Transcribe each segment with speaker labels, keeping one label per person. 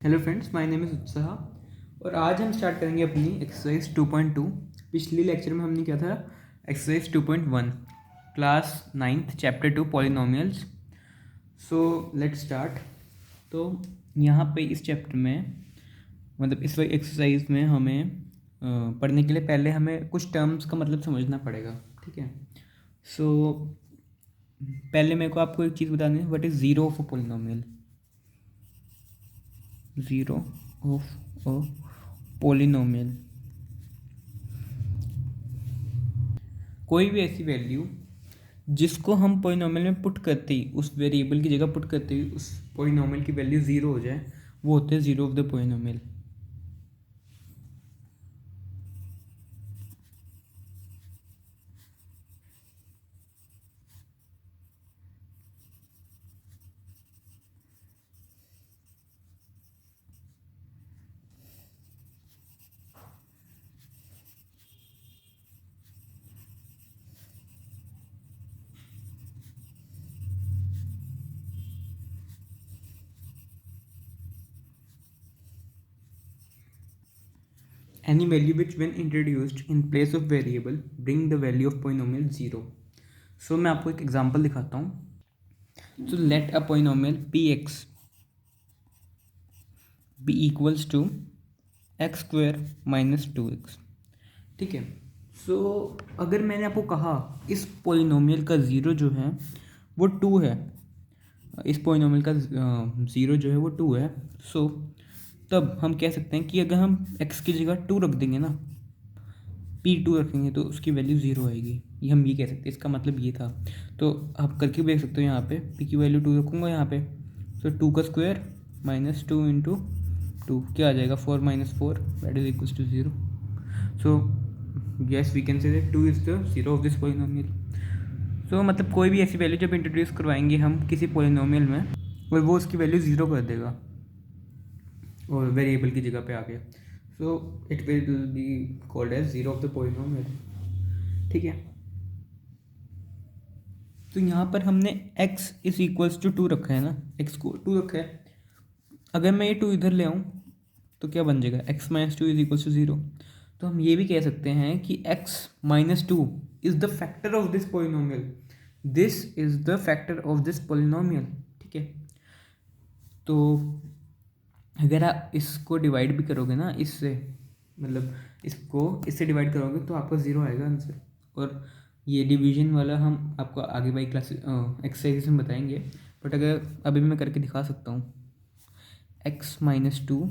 Speaker 1: Hello friends, my name is उत्साह और आज हम स्टार्ट करेंगे अपनी एक्सरसाइज 2.2। पिछली लेक्चर में हमने किया था exercise 2.1 class 9th chapter 2 polynomials. So let's start. तो यहाँ पे इस चैप्टर में मतलब इस एक्सरसाइज में हमें पढ़ने के लिए पहले हमें कुछ टर्म्स का मतलब समझना पड़ेगा। ठीक है। सो पहले मेरे को आपको एक चीज़ बतानी है, what is zero of a polynomial. Zero of a polynomial कोई भी ऐसी वैल्यू जिसको हम पोलिनोमियल में पुट करते ही, उस वेरिएबल की जगह पुट करते ही उस पोलिनोमियल की वैल्यू ज़ीरो हो जाए, वो होते हैं zero of the polynomial. Any value which when introduced in place of variable bring the value of polynomial zero. So मैं आपको एक एग्जांपल दिखाता हूँ। So let a polynomial px be equals to x square minus 2x। ठीक है। सो अगर मैंने आपको कहा इस पोलिनोमियल का ज़ीरो जो है वो टू है, इस पोलिनोमियल का ज़ीरो जो है वो टू है, सो तब हम कह सकते हैं कि अगर हम x की जगह टू रख देंगे ना, p2 रखेंगे तो उसकी वैल्यू ज़ीरो आएगी। ये हम ये कह सकते हैं, इसका मतलब ये था। तो आप करके देख सकते हो, यहाँ पे p की वैल्यू टू रखूँगा यहाँ पे, तो टू का square minus two into two क्या आ जाएगा, four minus four that is equals to zero. So yes we can say that 2 is the zero of this polynomial। so मतलब कोई भी ऐसी वैल्यू जब इंट्रोड्यूस करवाएंगे हम किसी पोलिनोमियल में और वो उसकी वैल्यू ज़ीरो कर देगा और वेरिएबल की जगह पे आ गया, so it will be called as zero of the polynomial. ठीक है। तो यहाँ पर हमने x is equals to two रखा है ना, x को टू रखा है। अगर मैं ये टू इधर ले आऊँ तो क्या बन जाएगा, x minus two is equals to zero. तो हम ये भी कह सकते हैं कि x minus two is the factor of this polynomial, this is the factor of this polynomial. ठीक है। तो अगर आप इसको डिवाइड भी करोगे ना इससे, मतलब इसको इससे डिवाइड करोगे तो आपका ज़ीरो आएगा आंसर। और ये डिवीजन वाला हम आपको आगे वाली क्लास एक्सरसाइज में बताएंगे, बट अगर अभी भी मैं करके दिखा सकता हूँ। x माइनस टू,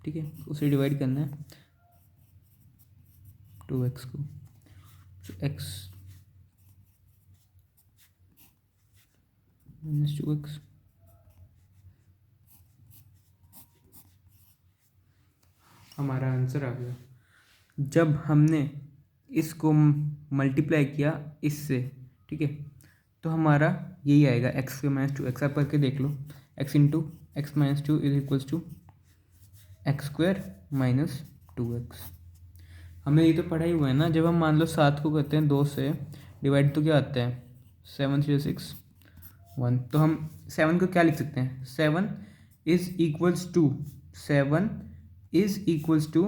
Speaker 1: ठीक है, उसे डिवाइड करना है टू एक्स को, तो x माइनस टू एक्स हमारा आंसर आ गया। जब हमने इसको मल्टीप्लाई किया इससे, ठीक है, तो हमारा यही आएगा x माइनस टू एक्स। आप करके देख लो, x into X minus two is equals to X square minus two X. हमने ये तो पढ़ा ही हुआ है ना, जब हम मान लो सात को करते हैं दो से डिवाइड तो क्या आता है, सेवन थ्री सिक्स वन। तो हम सेवन को क्या लिख सकते हैं, seven is equals to, seven is equals to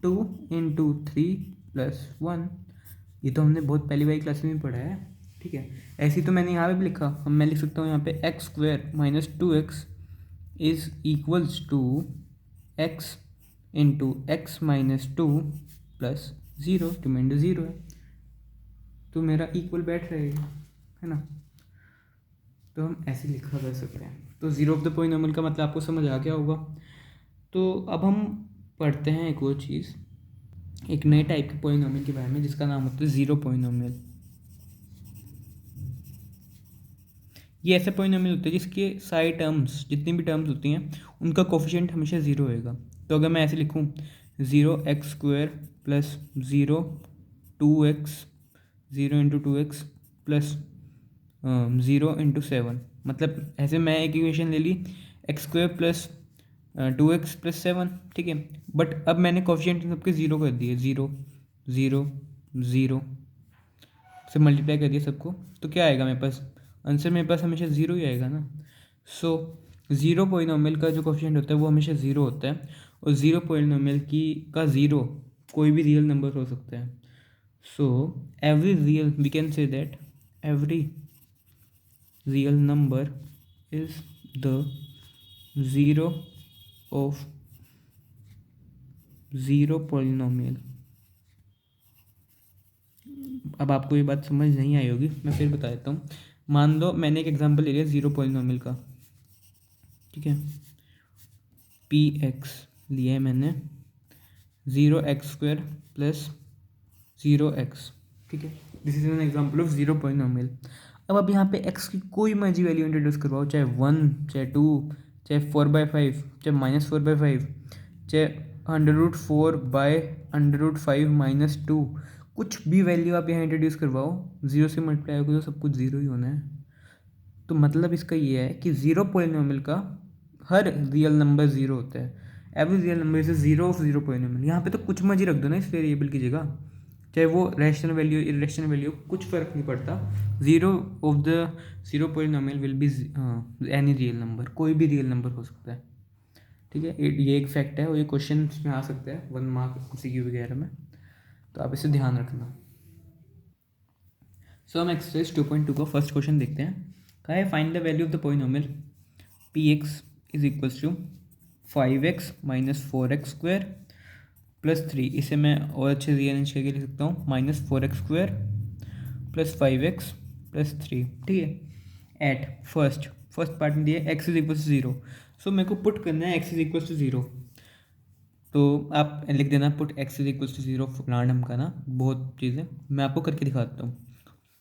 Speaker 1: two into three plus one. ये तो हमने बहुत पहली वाली क्लास में पढ़ा है। ठीक है। ऐसे ही तो मैंने यहाँ पे भी लिखा, हम मैं लिख सकता हूँ यहाँ पे X square minus two X is equals to X into X minus two plus zero, remainder zero है तो मेरा इक्वल बैठ रहेगा, है ना। तो हम ऐसे लिखा कर सकते हैं। तो ज़ीरो ऑफ द पोलिनोमियल का मतलब आपको समझ आ गया होगा। तो अब हम पढ़ते हैं एक और चीज़, एक नए टाइप के पोलिनोमियल के बारे में जिसका नाम होता है ज़ीरो पोलिनोमियल। ये ऐसे पोलिनोमियल होते हैं जिसके सारी टर्म्स, जितनी भी टर्म्स होती हैं, उनका कोफिशिएंट हमेशा ज़ीरो होएगा। तो अगर मैं ऐसे लिखूँ, zero X square plus zero two X, zero into two X plus zero into seven, मतलब ऐसे मैं एक इक्वेशन ले ली, X square plus two X plus seven. ठीक है। बट अब मैंने कोफिशिएंट सबके ज़ीरो कर दिए, ज़ीरो ज़ीरो ज़ीरो से मल्टीप्लाई कर दिया सबको, तो क्या आएगा मेरे पास, आंसर मेरे पास हमेशा ज़ीरो ही आएगा ना। सो ज़ीरो पोलिनोमियल का जो कोफिशिएंट होता है वो हमेशा ज़ीरो होता है, और ज़ीरो पोलिनोमियल का ज़ीरो कोई भी रियल नंबर हो सकता है. So every real, we can say that every real number is the zero of zero polynomial. अब आपको ये बात समझ नहीं आई होगी, मैं फिर बता देता हूँ. मान लो मैंने एक एग्जांपल ले लिया ज़ीरो पोलिनोमियल का, ठीक है. पी एक्स लिया है मैंने, zero X square plus zero x, ठीक है. This is an example of zero polynomial. अब यहाँ पे एक्स की कोई मर्जी वैल्यू इंट्रोड्यूस करवाओ, चाहे 1, चाहे 2, चाहे 4/5, चाहे -4/5, चाहे √4/√5 - 2, कुछ भी वैल्यू आप यहाँ इंट्रोड्यूस करवाओ, ज़ीरो से मल्टीप्लाई होगा तो सब कुछ ज़ीरो ही होना है. तो मतलब इसका ये है कि ज़ीरो पोलिनोमियल का हर रियल नंबर ज़ीरो होता है. Every real number is zero of zero polynomial. यहाँ पे तो कुछ मर्जी रख दो ना इस वेरिएबल की जगह, चाहे वो रैशनल वैल्यू इरेशनल वैल्यू, कुछ फ़र्क नहीं पड़ता. Zero of the zero polynomial will be any real number, कोई भी रियल नंबर हो सकता है, ठीक है. ये एक फैक्ट है और ये क्वेश्चन में आ सकता है 1 मार्क MCQ वगैरह में, तो आप इसे ध्यान रखना. सो हम एक्सरसाइज 2.2 का फर्स्ट क्वेश्चन देखते हैं. कहा है find the value of the polynomial P X is equals to 5x - 4x square plus 3. इसे मैं और अच्छे रीअरेंज करके लिख सकता हूँ -4x square plus 5x plus 3, ठीक है. एट फर्स्ट पार्ट में दिया x इज इक्वल टू 0. सो मेरे को पुट करना है x इज इक्वल टू 0. तो आप लिख देना put x is equal to 0 random का ना, बहुत चीज़ें मैं आपको करके दिखाता हूँ.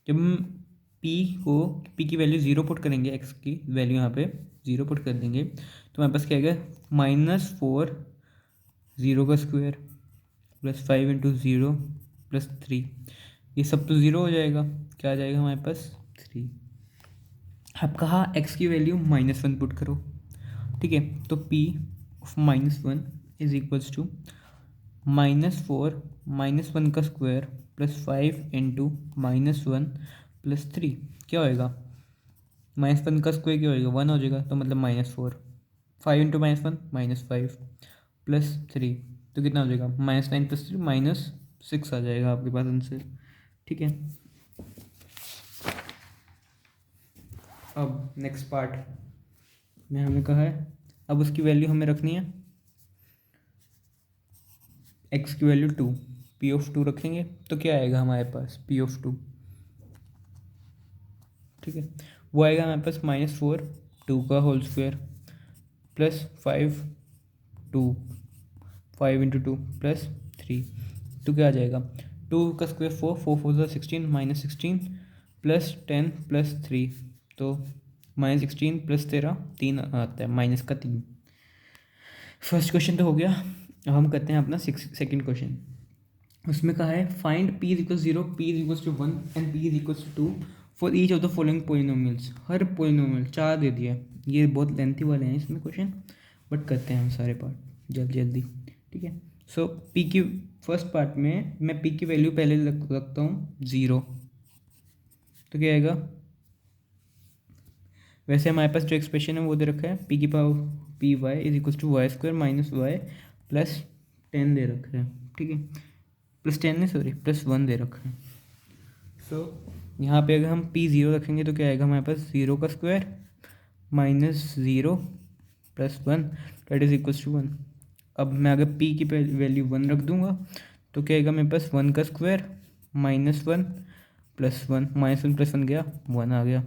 Speaker 1: जब हम p की वैल्यू 0 पुट करेंगे, x की वैल्यू यहाँ पे 0 पुट कर देंगे, तो हमारे पास क्या आएगा -4 0 का स्क्वायर प्लस 5 × 0 प्लस 3. ये सब तो ज़ीरो हो जाएगा, क्या आ जाएगा हमारे पास 3. अब कहा x की वैल्यू -1 पुट करो, ठीक है. तो p of -1 is equals to -4 -1 का स्क्वायर प्लस 5 × -1 प्लस 3. क्या होएगा, -1 का स्क्वायर क्या होएगा 1 हो जाएगा, तो मतलब -4. 5 × -1 -5 प्लस 3, तो कितना हो जाएगा -9 प्लस 3 -6 आ जाएगा आपके पास आंसर, ठीक है. अब नेक्स्ट पार्ट में हमें कहा है, अब उसकी वैल्यू हमें रखनी है, x की वैल्यू 2, p ऑफ 2 रखेंगे तो क्या आएगा हमारे पास p ऑफ 2, ठीक है. वो आएगा हमारे पास -4 2 का होल स्क्वायर प्लस 5 2 5 × 2 प्लस 3. तो क्या आ जाएगा 2 का स्क्वायर 4 4 4 16 -16 प्लस 10 प्लस 3, तो -16 प्लस 13 3 आता है, माइनस का 3. फर्स्ट क्वेश्चन तो हो गया. अब हम करते हैं अपना सेकंड क्वेश्चन. उसमें कहा है find p is equal 0, p is equal to 1 and p is equal to 2 for each of the following polynomials. हर पोलिनोमियल 4 दे दिया. ये बहुत लेंथी वाले हैं इसमें क्वेश्चन, बट करते हैं हम सारे पार्ट जल्दी, ठीक है. सो p की फर्स्ट पार्ट में मैं p की वैल्यू पहले रखता हूँ 0, तो क्या आएगा, वैसे हमारे पास जो एक्सप्रेशन है वो दे रखा है p की power P Y is equal to Y square minus Y plus 10 दे रखा है, ठीक है. प्लस 10 नहीं, सॉरी प्लस 1 दे रखा है. सो यहाँ पे अगर हम p0 रखेंगे तो क्या आएगा हमारे पास 0 का square -0 plus 1 that is equal to 1. अब मैं अगर p की वैल्यू 1 रख दूंगा तो क्या आएगा मेरे पास 1 का स्क्वायर -1 प्लस 1 -1 प्लस 1 गया 1 आ गया.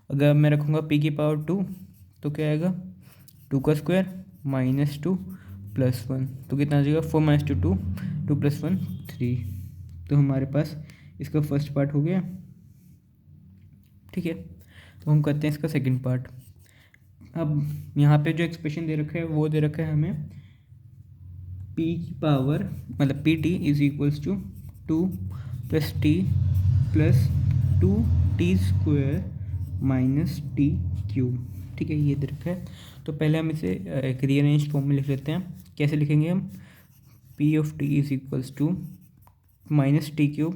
Speaker 1: अगर मैं रखूँगा p की पावर 2 तो क्या आएगा 2 का स्क्वायर -2 प्लस 1, तो कितना आ जाएगा 4 - 2 2 2 प्लस 1 3. तो हमारे पास इसका फर्स्ट पार्ट हो गया, ठीक है. तो हम करते हैं इसका सेकंड पार्ट. अब यहाँ पे जो एक्सप्रेशन दे रखा है वो दे रखा है हमें p की पावर मतलब P T is equals to 2 + t plus 2t square -t³, ठीक है. ये दे रखा है. तो पहले हम इसे एक रीअरेंज फॉर्म में लिख लेते हैं. कैसे लिखेंगे हम, p of t is equals to -t³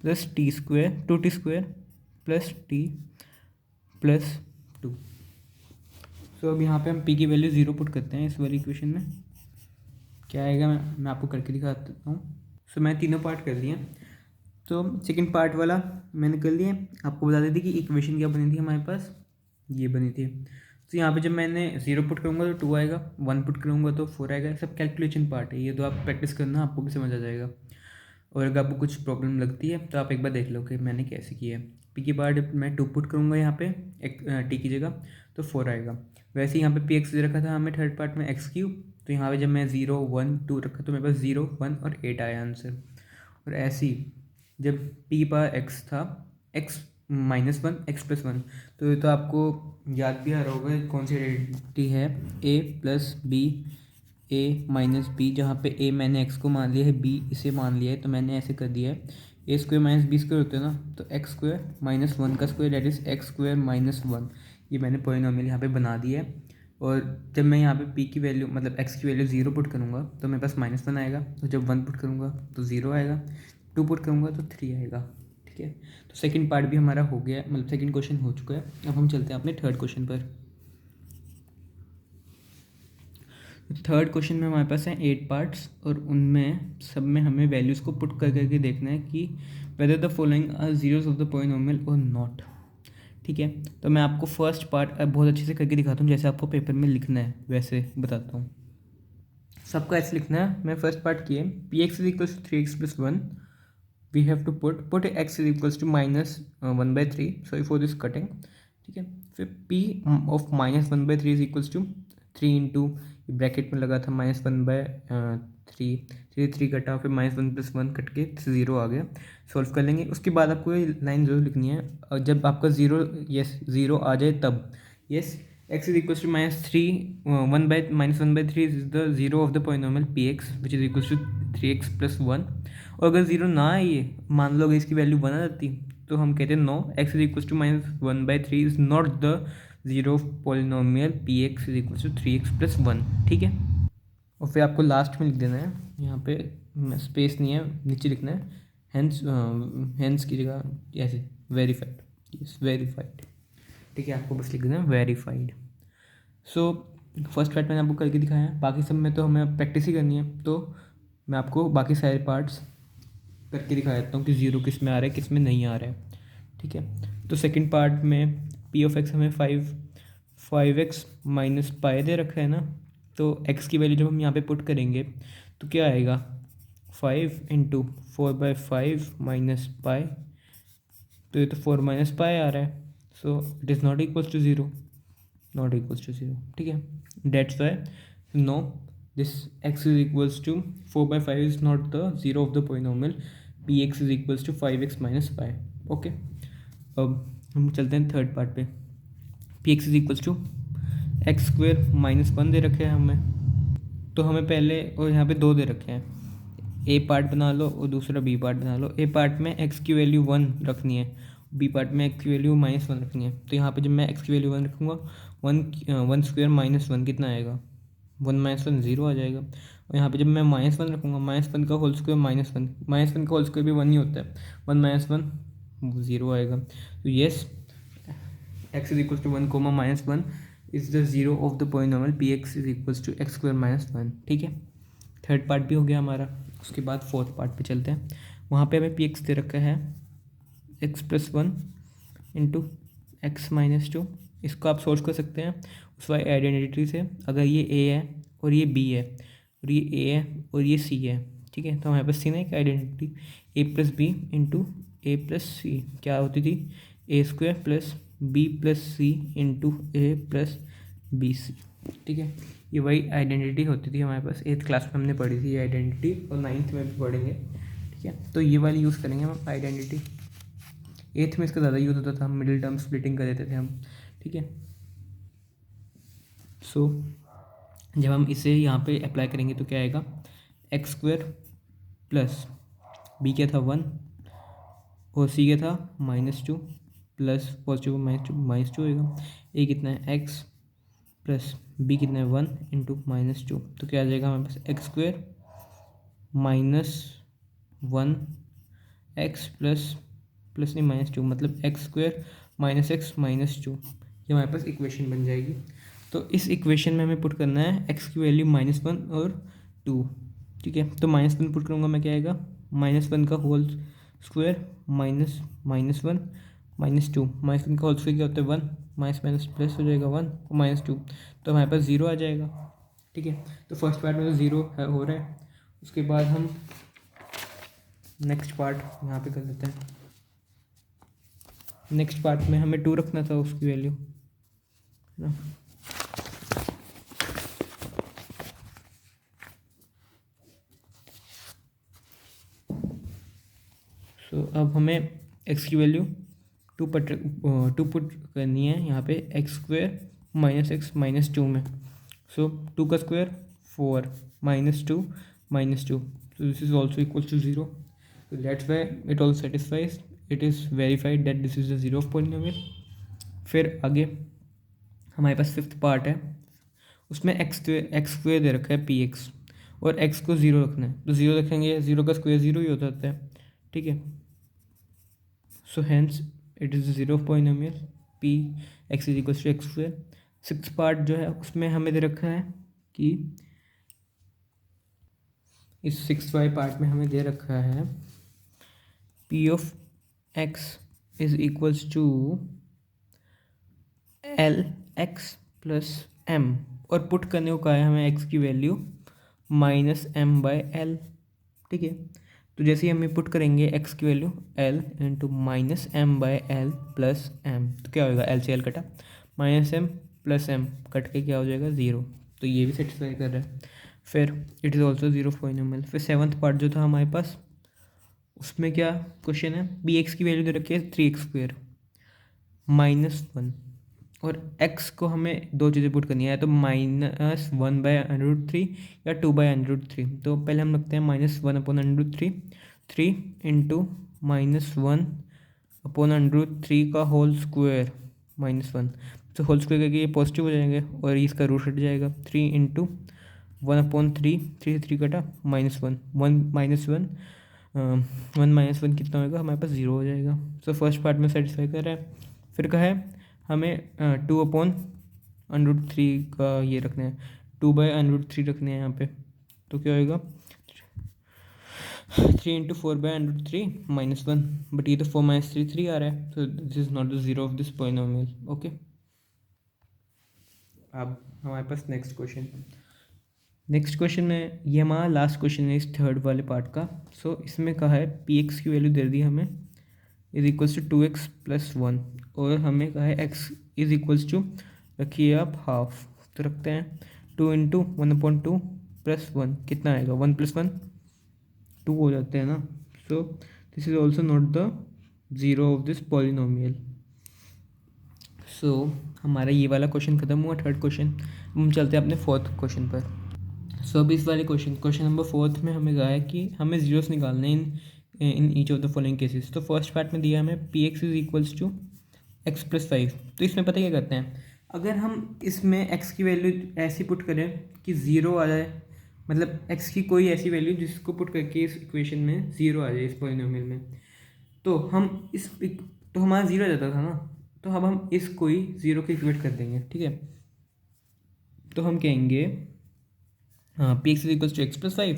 Speaker 1: plus t square 2t square plus t plus 2. सो अब यहाँ पे हम पी की वैल्यू 0 पुट करते हैं इस वाली इक्वेशन में। क्या आएगा मैं आपको करके दिखा देता हूँ। सो मैं तीनों पार्ट कर दिए। तो सेकंड पार्ट वाला मैंने कर लिया। आपको बता देती कि इक्वेशन क्या बनी थी हमारे पास, ये बनी थी। तो यहाँ पे जब मैंने 0 पुट करूँगा तो 2 आएगा, 1 पुट करूँगा तो 4 आएगा। सब कैलकुलेशन पार्ट है ये, तो आप प्रैक्टिस करना, आपको भी समझ आ जाएगा। और अगर आपको कुछ प्रॉब्लम लगती है तो आप एक बार देख लो कि मैंने कैसे किया है। पी की पार्ट मैं 2 पुट करूँगा यहाँ पे एक टी की जगह, तो 4 आएगा। वैसे ही यहाँ पे पी एक्स रखा था हमें थर्ड पार्ट में एक्स क्यूब, तो यहाँ पे जब मैं 0 1 2 रखा तो मेरे पास 0 1 और 8 आया आंसर। और ऐसे ही जब पी पावर एक्स था एक्स -1 x+1, तो ये तो आपको याद भी आ रहा होगा कौन सी आइडेंटिटी है, a plus B a minus B, जहाँ पे a मैंने x को मान लिया है, b इसे मान लिया है, तो मैंने ऐसे कर दिया है a square minus B square होते हैं ना, तो x स्क्वायर माइनस 1 का square that is x square minus 1, ये मैंने पॉलिनोमियल यहाँ पे बना दिया है। और जब मैं यहाँ पे p की वैल्यू मतलब x की वैल्यू 0 पुट करूँगा तो मेरे पास -1 आएगा, तो जब 1 पुट करूँगा तो 0 आएगा, 2 पुट करूँगा तो 3 आएगा। ठीक है, तो सेकंड पार्ट भी हमारा हो गया, मतलब सेकंड क्वेश्चन हो चुका है। अब हम चलते हैं अपने थर्ड क्वेश्चन पर। थर्ड क्वेश्चन में हमारे पास है 8 पार्ट्स, और उनमें सब में हमें वैल्यूज़ को पुट कर करके देखना है कि whether the following are zeros of the polynomial और नॉट। ठीक है, तो मैं आपको फर्स्ट पार्ट बहुत अच्छे से करके दिखाता हूँ, जैसे आपको पेपर में लिखना है वैसे बताता हूँ। सबको ऐसे लिखना है। मैं फर्स्ट पार्ट किए, P X is equals to 3x+1, we have to put X is equals to -1/3, sorry for this cutting. ठीक है, फिर P of -1/3 is equals to 3 into, bracket में लगा था -1/3, 3 कटा, फिर -1+1 कट के 0 आ गया। सॉल्व कर लेंगे। उसके बाद आपको ये लाइन जरूर लिखनी है, और जब आपका 0 आ जाए तब yes x is equals to -3 -1/3 is the zero of the polynomial px which is equals to 3x+1। और अगर 0 ना आए, मान लो अगर इसकी वैल्यू 1 आ जाती, तो हम कहते हैं no, x is equals to -1/3 is not the zero of polynomial px is equals to 3x+1। ठीक है, और फिर आपको लास्ट में लिख देना है, यहाँ पे स्पेस नहीं है, नीचे लिखना है हेंस की जगह ऐसे वेरीफाइड, यस वेरीफाइड। ठीक है, आपको बस लिख देना है वेरीफाइड। सो फर्स्ट पार्ट मैंने आपको करके दिखाया है, बाकी सब में तो हमें प्रैक्टिस ही करनी है, तो मैं आपको बाकी सारे पार्ट्स करके दिखा देता हूँ कि जीरो किस में आ रहा है किस में नहीं आ रहा है। ठीक है, तो सेकंड पार्ट में पी ऑफ एक्स हमें 5x माइनस पाई दे रखा है ना, तो x की वैल्यू जब हम यहाँ पे पुट करेंगे तो क्या आएगा, 5 इंटू 4/5 माइनस पाई, तो ये तो 4 माइनस पाई आ रहा है, so it is not equals to zero, not equals to zero. ठीक है, that's why no this x is equals to 4/5 is not the zero of the polynomial px is equals to 5x minus pi. Okay, अब हम चलते हैं third part पे। px is equals to x² -1 दे रखे हैं हमें, तो हमें पहले, और यहाँ पे 2 दे रखे हैं, ए पार्ट बना लो और दूसरा बी पार्ट बना लो। ए पार्ट में x की वैल्यू 1 रखनी है, बी पार्ट में x की वैल्यू -1 रखनी है। तो यहाँ पे जब मैं x की वैल्यू 1 रखूँगा, 1² -1 कितना आएगा, 1 -1 0 आ जाएगा। और यहाँ पे जब मैं -1 रखूँगा, -1 का होल स्क्वायर -1 का होल स्क्वायर भी 1 ही होता है, 1 -1 0 आएगा। तो yes x is equals to 1, -1 is the zero of the polynomial px is equals to x² -1। ठीक है, थर्ड पार्ट भी हो गया हमारा। उसके बाद फोर्थ पार्ट पे चलते हैं। वहाँ पे हमें px दे रखा है x+1 इंटू x-2। इसको आप सोच कर सकते हैं उस वाली आइडेंटिटी से, अगर ये a है और ये b है और ये a है और ये c है। ठीक है, तो हमारे पास सी ना एक आइडेंटिटी a+b इंटू a+c क्या होती थी, a² plus b+c into a+bc। ठीक है, ये वही आइडेंटिटी होती थी हमारे पास, 8th क्लास में हमने पढ़ी थी ये आइडेंटिटी, और 9th में भी पढ़ेंगे। ठीक है, तो ये वाली यूज़ करेंगे हम आइडेंटिटी। 8th में इसका ज़्यादा यूज़ होता था, मिडिल टर्म स्प्लिटिंग कर देते थे हम। ठीक है, सो जब हम इसे यहाँ पे अप्लाई करेंगे तो क्या आएगा, x² प्लस b क्या था 1 और c क्या था -2 प्लस पॉजिटिव -2 होएगा। a कितना है x प्लस b कितना है 1 इंटू -2, तो क्या आ जाएगा हमारे पास x² -1 x प्लस नहीं -2, मतलब x² -x -2, ये हमारे पास इक्वेशन बन जाएगी। तो इस इक्वेशन में हमें पुट करना है एक्स की वैल्यू -1 और 2, ठीक है। तो -1 पुट करूँगा मैं, क्या आएगा, -1 का होल स्क्वायर माइनस -1 -2, -1 का होल स्क्वायर क्या होता है 1, माइनस माइनस प्लस हो जाएगा 1 और -2, तो हमारे पास 0 आ जाएगा, ठीक है। तो फर्स्ट पार्ट में तो 0 हो रहा है। उसके बाद हम नेक्स्ट पार्ट यहाँ पे कर लेते हैं। नेक्स्ट पार्ट में हमें 2 रखना था उसकी वैल्यू, है ना। सो अब हमें x की वैल्यू 2 पुट करनी है यहाँ पे, x² -x -2 में। सो 2 का square 4 -2 -2, so this is also equals to 0. So that's why it also satisfies, it is verified that this is the zero of polynomial. फिर आगे हमारे पास फिफ्थ पार्ट है, उसमें x² दे रखा है px और x को 0 रखना है, तो 0 रखेंगे, 0 का स्क्वायर 0 ही होता है, ठीक है। So hence it is zero of polynomial p x is equals to x²। Six part जो है उसमें हमें दे रखा है कि इस 6y पार्ट में हमें दे रखा है p of x is equals to L X plus M, और पुट करने को कहा है हमें x की वैल्यू -m/l, ठीक है। तो जैसे ही हम पुट करेंगे x की value l into -m/l plus m, तो क्या होगा, l से l कटा, -m प्लस m कट के क्या हो जाएगा 0, तो ये भी सेटिस्फाई कर रहा है। फिर इट इज़ ऑल्सो 0 पॉलिनोमियल। फिर सेवन्थ पार्ट जो था हमारे पास, उसमें क्या क्वेश्चन है, bx की वैल्यू दे रखी है 3x² -1, और x को हमें दो चीज़ें पुट करनी है, या तो -1/√3 या 2/√3। तो पहले हम रखते हैं -1/√3, 3 इंटू -1/√3 का होल स्क्वायर -1, तो होल स्क्वायर करके ये पॉजिटिव हो जाएंगे और इसका रूट हट जाएगा, 3 इंटू 1/3, 3 से 3 कटा, -1, 1 कितना होगा हमारे पास, 0 हो जाएगा। सो फर्स्ट पार्ट में सेटिस्फाई कर रहा है। फिर कहा है हमें 2/√3 का ये रखना है, 2/√3 रखने हैं यहाँ पे, तो क्या होएगा 3 इंटू 4/√3 -1, बट ये तो 4 - 3 3 आ रहा है, तो this is not the zero of this polynomial, okay. अब हमारे पास नेक्स्ट क्वेश्चन में, ये हमारा लास्ट क्वेश्चन है इस थर्ड वाले पार्ट का। सो इसमें कहा है px की वैल्यू दे दी हमें इज इक्वल्स टू 2x + 1, और हमें कहा है x इज इक्वल्स टू, रखिए आप हाफ, तो रखते हैं 2 इंटू 1/2 प्लस 1, कितना आएगा 1 + 1 2 हो जाते हैं ना। So this is also not the zero of this polynomial. So हमारा ये वाला क्वेश्चन खत्म हुआ, थर्ड क्वेश्चन। हम चलते हैं अपने फोर्थ क्वेश्चन पर। सो अब इस वाले क्वेश्चन नंबर 4 में हमें कहा है कि हमें जीरोस निकालने in each of the following cases. तो फर्स्ट पार्ट में दिया हमें px is equals to x + 5। तो इसमें पता क्या करते हैं, अगर हम इसमें x की वैल्यू ऐसी पुट करें कि 0 आ जाए, मतलब x की कोई ऐसी वैल्यू जिसको पुट करके इस इक्वेशन में 0 आ जाए इस पॉलिनोमियल में, तो हम तो हमारा 0 आ जाता था ना, तो अब हम इसको ही 0 के इक्वेट कर देंगे, ठीक है। तो हम कहेंगे px is equals to x + 5,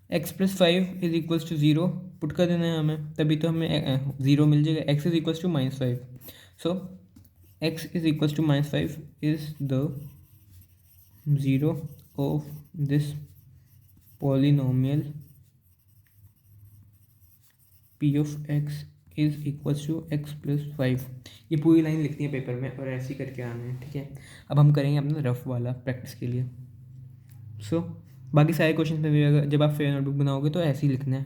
Speaker 1: x + 5 is equals to 0 put कर देना है हमें, तभी तो हमें 0 मिल जाएगा। x is equals to -5, so x is equals to -5 is the zero of this polynomial p of x is equals to x + 5। ये पूरी लाइन लिखनी है पेपर में और ऐसे ही करके आना है, ठीक है। अब हम करेंगे अपना रफ वाला प्रैक्टिस के लिए। सो बाकी सारे क्वेश्चन में भी अगर जब आप फेयर नोटबुक बनाओगे तो ऐसे ही लिखना है,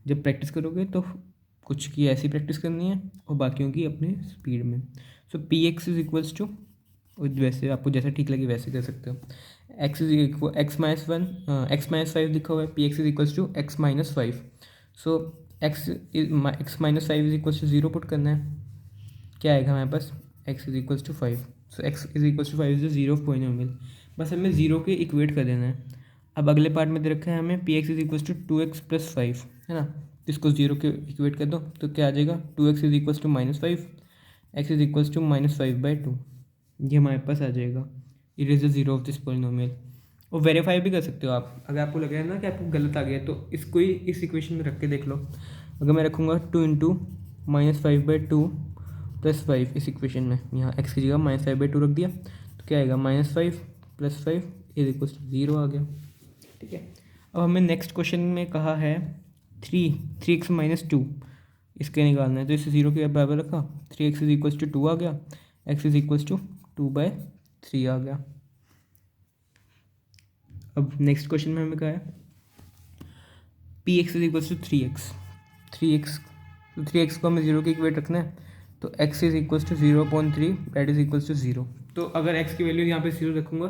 Speaker 1: जब प्रैक्टिस करोगे तो कुछ की ऐसी प्रैक्टिस करनी है और बाकियों की अपनी स्पीड में। सो px इज इक्वल्स टू, वैसे आपको जैसा ठीक लगे वैसे कर सकते हो, x इज इक्वल x - 5 लिखा हुआ है, px is equals to x - 5। So x - 5 is equals to 0 put करना है, क्या आएगा हमारे पास x is equals to 5। So x is equals to 5 is the zero of polynomial, बस हमें 0 के इक्वेट कर देना है। अब अगले पार्ट में दे रखा है हमें px is equals to 2x + 5, है ना। इसको 0 के इक्वेट कर दो तो क्या आ जाएगा, 2x is equals to -5, x is equals to -5/2। ये हमारे पास आ जाएगा, it is the zero of this polynomial. और वेरीफाई भी कर सकते हो आप, अगर आपको लग रहा है ना कि आपको गलत आ गया तो इसको ही इस इक्वेशन में रख के देख लो। अगर मैं रखूँगा 2 इंटू -5/2 + 5 इस इक्वेशन में, यहाँ x की जगह -5/2 रख दिया तो क्या आएगा, -5 + 5 = 0 आ गया। ठीक है, अब हमें नेक्स्ट क्वेश्चन में कहा है 3x - 2 इसके निकालना है, तो इसे 0 के बराबर रखा, 3x = 2 आ गया, x = 2/3 आ गया। अब नेक्स्ट क्वेश्चन में हमें कहा है px = 3x, 3x, तो 3x को हमें 0 के इक्वेट रखना है, तो x = 0/3 that is equals to 0। तो अगर x की वैल्यू यहाँ पे 0 रखूँगा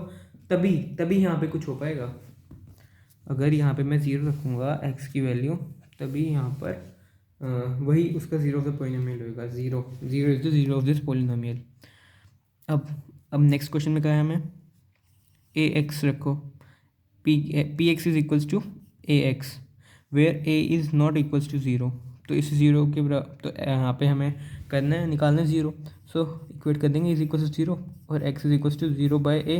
Speaker 1: तभी यहाँ पे कुछ हो पाएगा। अगर यहाँ पे मैं 0 रखूँगा x की वैल्यू, तभी यहाँ पर वही उसका 0 ऑफ द पॉलिनोमियल होगा, 0 is the 0 of this polynomial. अब नेक्स्ट क्वेश्चन में क्या है हमें, ax रखो, px = ax where a is not equals to 0। तो इस 0 के बराबर, तो यहाँ पे हमें करना है, निकालना है 0, सो इक्वेट कर देंगे = 0 और x = 0/a,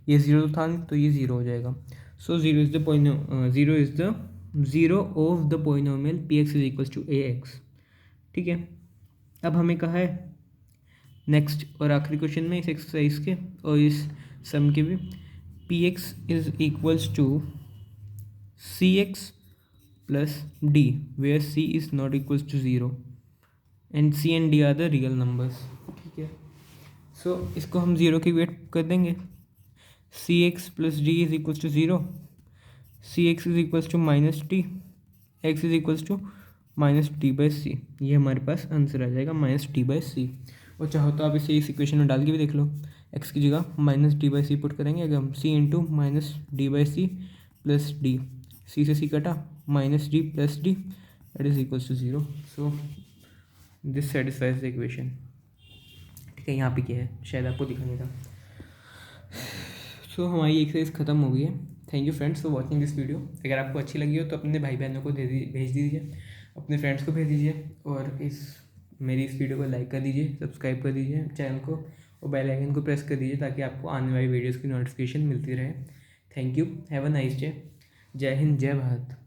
Speaker 1: ये 0 था नहीं तो ये 0 हो जाएगा। सो 0 is the zero of the polynomial px = ax। ठीक है, अब हमें कहा है नेक्स्ट और आखिरी क्वेश्चन में इस एक्सरसाइज के और इस सम के भी, px = cx + d where c is not equals to 0 and c and d are the real numbers। ठीक है, सो इसको हम 0 की वेट कर देंगे, cx + d = 0, cx = -t, x = -t/c, ये हमारे पास आंसर आ जाएगा -t/c। और चाहो तो आप इसे इस इक्वेशन में डाल के भी देख लो, x की जगह -t/c पुट करेंगे, अगर हम c × -d/c + d, c से c कटा, -d + d that is equals to 0। So this satisfies the equation. ठीक है, यहाँ पे क्या है शायद आपको दिखा नहीं था। सो हमारी एक्सरसाइज ख़त्म हो गई है। Thank you friends for watching this video. अगर आपको अच्छी लगी हो तो अपने भाई बहनों को भेज दीजिए, अपने फ्रेंड्स को भेज दीजिए, और मेरी इस वीडियो को लाइक कर दीजिए, सब्सक्राइब कर दीजिए चैनल को, और बेल आइकन को प्रेस कर दीजिए ताकि आपको आने वाली वीडियोज़ की नोटिफिकेशन मिलती रहे। Thank you, have a nice day. जय हिंद, जय भारत।